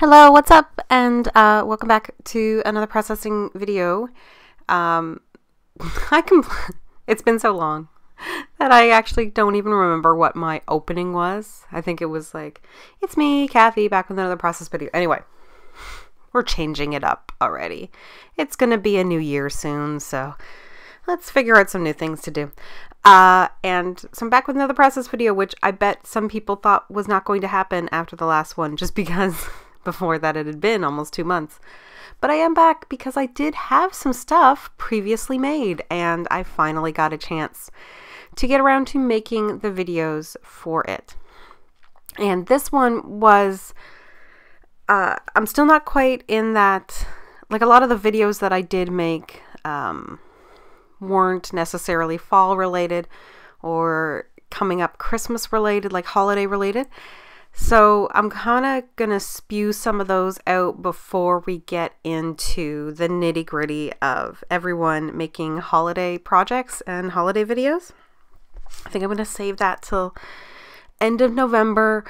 Hello, what's up? And welcome back to another processing video. I it's been so long that I actually don't even remember what my opening was. I think it was like, it's me, Kathy, back with another process video. Anyway, we're changing it up already. It's gonna be a new year soon, so let's figure out some new things to do. And so I'm back with another process video, which I bet some people thought was not going to happen after the last one, just because before that it had been almost 2 months. But I am back because I did have some stuff previously made, and I finally got a chance to get around to making the videos for it. And this one was, I'm still not quite in that, like a lot of the videos that I did make weren't necessarily fall related or coming up Christmas related, like holiday related. So I'm kind of going to spew some of those out before we get into the nitty gritty of everyone making holiday projects and holiday videos. I think I'm going to save that till end of November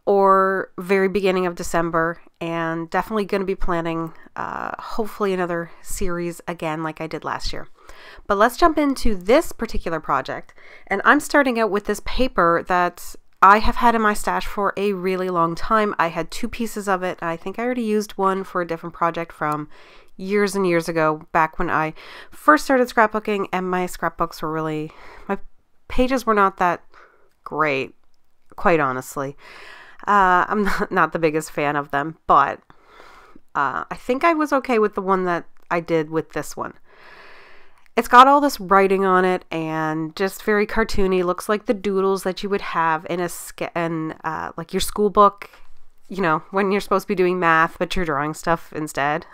or very beginning of December, and definitely going to be planning hopefully another series again like I did last year. But let's jump into this particular project, and I'm starting out with this paper that I have had in my stash for a really long time. I had 2 pieces of it. I think I already used one for a different project from years and years ago, back when I first started scrapbooking, and my scrapbooks were really, my pages were not that great, quite honestly. I'm not the biggest fan of them, but I think I was okay with the one that I did with this one. It's got all this writing on it and just very cartoony. Looks like the doodles that you would have in like your school book, you know, when you're supposed to be doing math, but you're drawing stuff instead.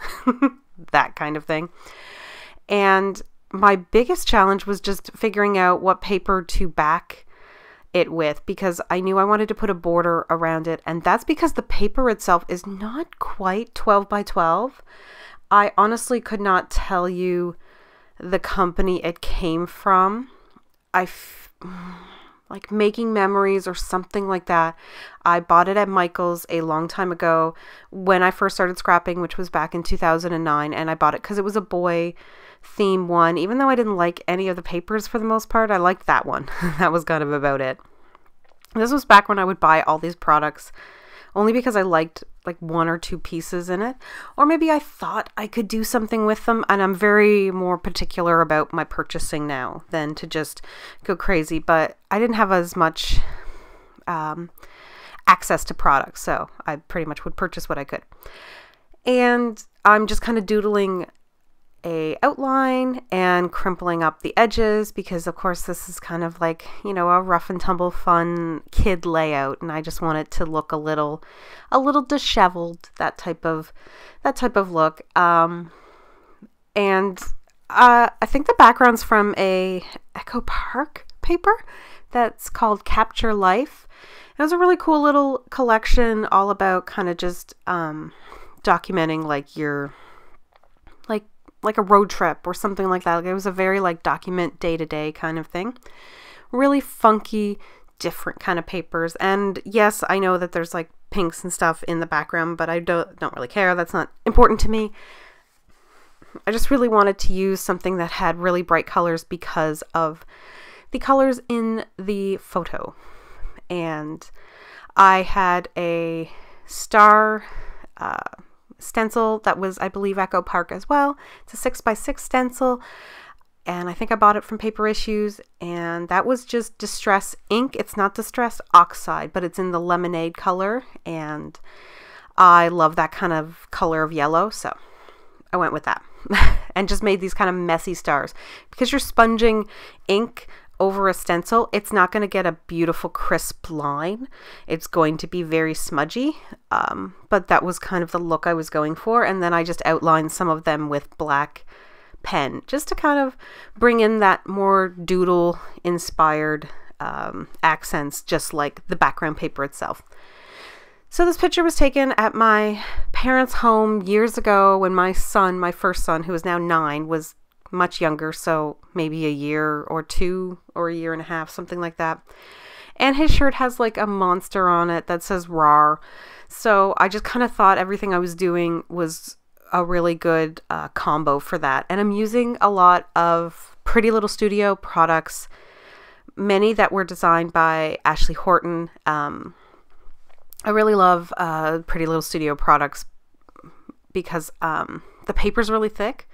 That kind of thing. And my biggest challenge was just figuring out what paper to back it with, because I knew I wanted to put a border around it. And that's because the paper itself is not quite 12 by 12. I honestly could not tell you the company it came from. Like Making Memories or something like that. I bought it at Michael's a long time ago when I first started scrapping, which was back in 2009, and I bought it because it was a boy theme one. Even though I didn't like any of the papers for the most part, I liked that one. That was kind of about it. This was back when I would buy all these products only because I liked like 1 or 2 pieces in it, or maybe I thought I could do something with them, and I'm very more particular about my purchasing now than to just go crazy. But I didn't have as much access to products, so I pretty much would purchase what I could. And I'm just kind of doodling a outline and crimpling up the edges, because of course this is kind of like, you know, a rough and tumble fun kid layout, and I just want it to look a little disheveled, that type of look. And I think the background's from a Echo Park paper that's called Capture Life. It was a really cool little collection all about kind of just documenting like your like a road trip or something like that. Like, it was a very like document day-to-day kind of thing. Really funky, different kind of papers. And yes, I know that there's like pinks and stuff in the background, but I don't really care. That's not important to me. I just really wanted to use something that had really bright colors because of the colors in the photo. And I had a star stencil that was, I believe, Echo Park as well. It's a 6x6 stencil, and I think I bought it from Paper Issues, and that was just Distress ink. It's not Distress Oxide, but it's in the lemonade color, and I love that kind of color of yellow, so I went with that. And just made these kind of messy stars. Because you're sponging ink over a stencil, it's not going to get a beautiful crisp line. It's going to be very smudgy, but that was kind of the look I was going for. And then I just outlined some of them with black pen, just to kind of bring in that more doodle inspired accents, just like the background paper itself. So this picture was taken at my parents' home years ago when my son, my first son, who is now 9, was much younger, so maybe a year or 2 or a year and a half, something like that. And his shirt has like a monster on it that says Rawr. So I just kind of thought everything I was doing was a really good combo for that. And I'm using a lot of Pretty Little Studio products, many that were designed by Ashley Horton. I really love Pretty Little Studio products because the paper's really thick.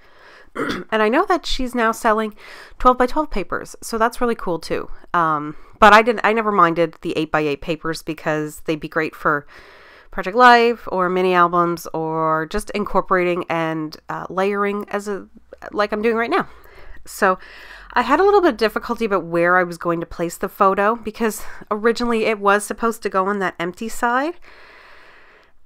And I know that she's now selling 12 by 12 papers, so that's really cool too. But I never minded the 8 by 8 papers because they'd be great for Project Life or mini albums or just incorporating and layering like I'm doing right now. So I had a little bit of difficulty about where I was going to place the photo because originally it was supposed to go on that empty side.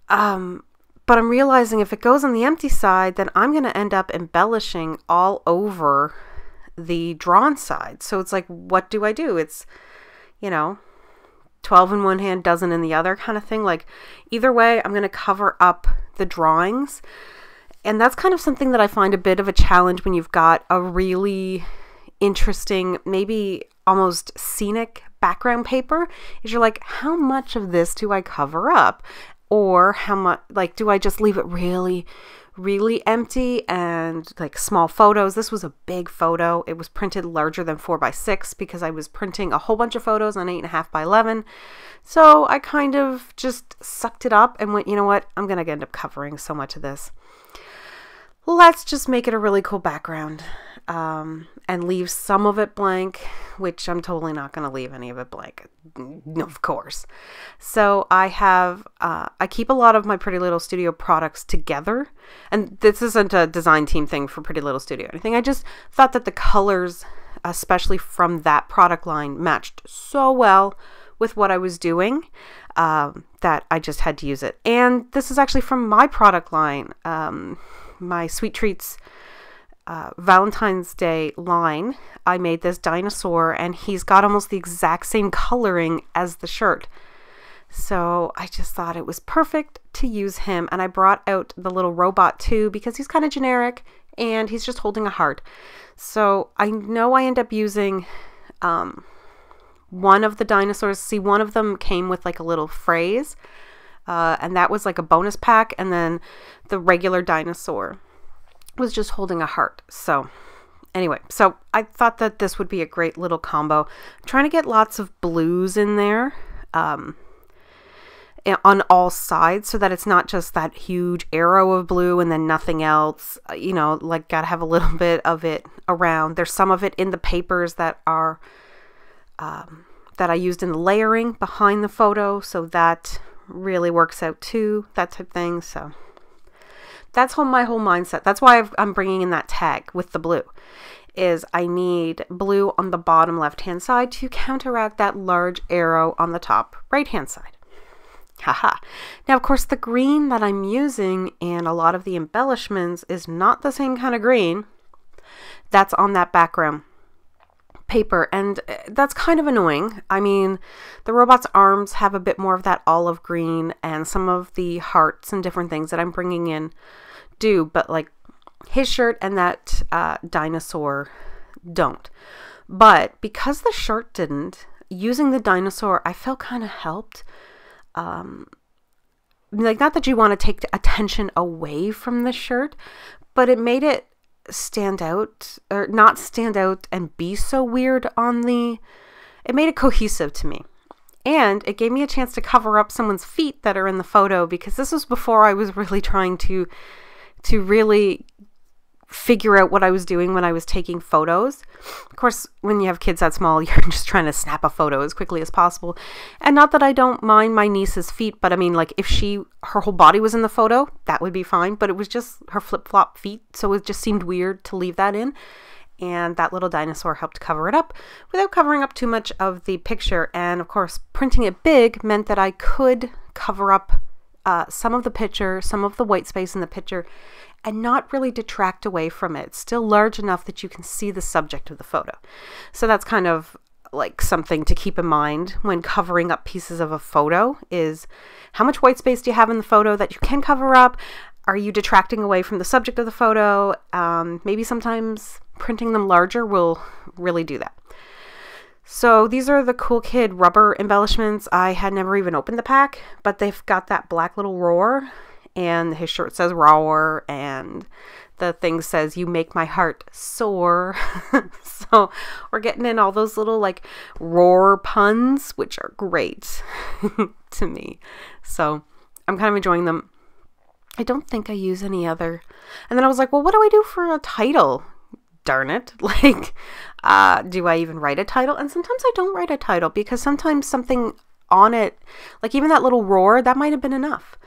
But I'm realizing if it goes on the empty side, then I'm going to end up embellishing all over the drawn side. So it's like, what do I do? It's, 12 in one hand, dozen in the other kind of thing. Like either way, I'm going to cover up the drawings. And that's kind of something that I find a bit of a challenge when you've got a really interesting, maybe almost scenic background paper, is you're like, how much of this do I cover up? Or how much, like, do I just leave it really, really empty and like small photos? This was a big photo. It was printed larger than 4 by 6 because I was printing a whole bunch of photos on 8.5 by 11. So I kind of just sucked it up and went, you know what? I'm going to end up covering so much of this. Let's just make it a really cool background and leave some of it blank, which I'm totally not going to leave any of it blank, of course. So I keep a lot of my Pretty Little Studio products together. And this isn't a design team thing for Pretty Little Studio or anything. I just thought that the colors, especially from that product line, matched so well with what I was doing that I just had to use it. And this is actually from my product line. My Sweet Treats Valentine's Day line. I made this dinosaur and he's got almost the exact same coloring as the shirt. So I just thought it was perfect to use him. And I brought out the little robot too because he's kind of generic and he's just holding a heart. So I know I end up using one of the dinosaurs. See, one of them came with like a little phrase. And that was like a bonus pack. And then the regular dinosaur was just holding a heart. So anyway, so I thought that this would be a great little combo. I'm trying to get lots of blues in there on all sides so that it's not just that huge arrow of blue and then nothing else. Like gotta have a little bit of it around. There's some of it in the papers that are that I used in the layering behind the photo. So that really works out too, that type of thing. So that's my whole mindset. That's why I'm bringing in that tag with the blue, is I need blue on the bottom left hand side to counteract that large arrow on the top right hand side. Haha. Now of course the green that I'm using in a lot of the embellishments is not the same kind of green that's on that background paper, and that's kind of annoying. I mean, the robot's arms have a bit more of that olive green, and some of the hearts and different things that I'm bringing in do, but like his shirt and that dinosaur don't. But because the shirt didn't, using the dinosaur I felt kind of helped. Like, not that you want to take the attention away from the shirt, but it made it stand out, or not stand out and be so weird on it made it cohesive to me. And it gave me a chance to cover up someone's feet that are in the photo, because this was before I was really trying to really figure out what I was doing when I was taking photos. Of course, when you have kids that small, you're just trying to snap a photo as quickly as possible. And not that I don't mind my niece's feet, but I mean, like, if her whole body was in the photo, that would be fine. But it was just her flip-flop feet, so it just seemed weird to leave that in. And that little dinosaur helped cover it up without covering up too much of the picture. And of course, printing it big meant that I could cover up some of the picture, some of the white space in the picture, and not really detract away from it. It's still large enough that you can see the subject of the photo. So that's kind of like something to keep in mind when covering up pieces of a photo, is how much white space do you have in the photo that you can cover up? Are you detracting away from the subject of the photo? Maybe sometimes printing them larger will really do that. So these are the Cool Kid rubber embellishments. I had never even opened the pack, but they've got that black little Rawr, and his shirt says Rawr, and the thing says, "You make my heart soar." So we're getting in all those little like Rawr puns, which are great to me. So I'm kind of enjoying them. I don't think I use any other. And then I was like, well, what do I do for a title? Darn it. Like, do I even write a title? And sometimes I don't write a title because sometimes something on it, like even that little Rawr, that might have been enough.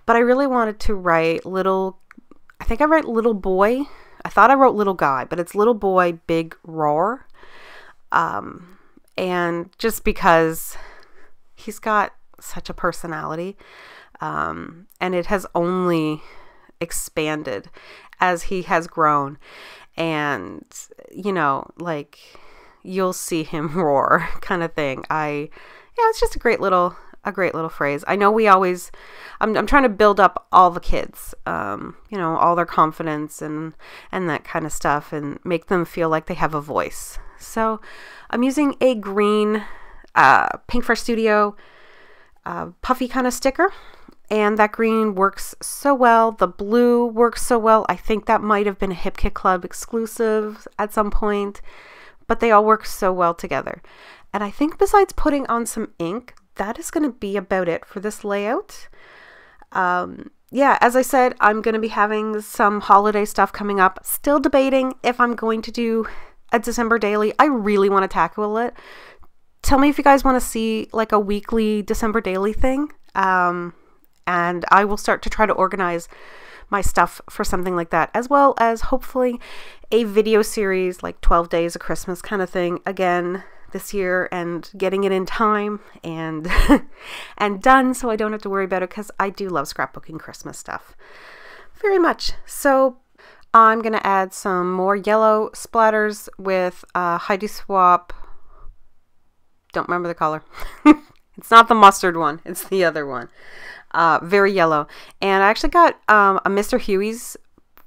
But I really wanted to write I think I write little boy. I thought I wrote little guy, but it's little boy, big Rawr. And just because he's got such a personality, and it has only expanded as he has grown. And, you know, like, you'll see him roar kind of thing. Yeah, it's just a great little phrase. I know I'm trying to build up all the kids, you know, all their confidence and that kind of stuff, and make them feel like they have a voice. So I'm using a green, Pink Fresh Studio, puffy kind of sticker. And that green works so well. The blue works so well. I think that might have been a Hip Kit Club exclusive at some point, but they all work so well together. And I think besides putting on some ink, that is going to be about it for this layout. Yeah, as I said, I'm going to be having some holiday stuff coming up. Still debating if I'm going to do a December daily. I really want to tackle it. Tell me if you guys want to see like a weekly December daily thing. And I will start to try to organize my stuff for something like that, as well as hopefully a video series like 12 Days of Christmas kind of thing again this year, and getting it in time and and done so I don't have to worry about it, because I do love scrapbooking Christmas stuff very much. So I'm going to add some more yellow splatters with Heidi Swap. Don't remember the color. It's not the mustard one. It's the other one. Very yellow. And I actually got a Mr. Huey's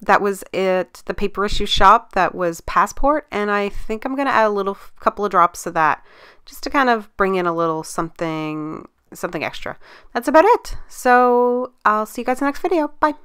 that was at the paper issue shop that was Passport. And I think I'm going to add a couple of drops of that just to kind of bring in a little something extra. That's about it. So I'll see you guys in the next video. Bye.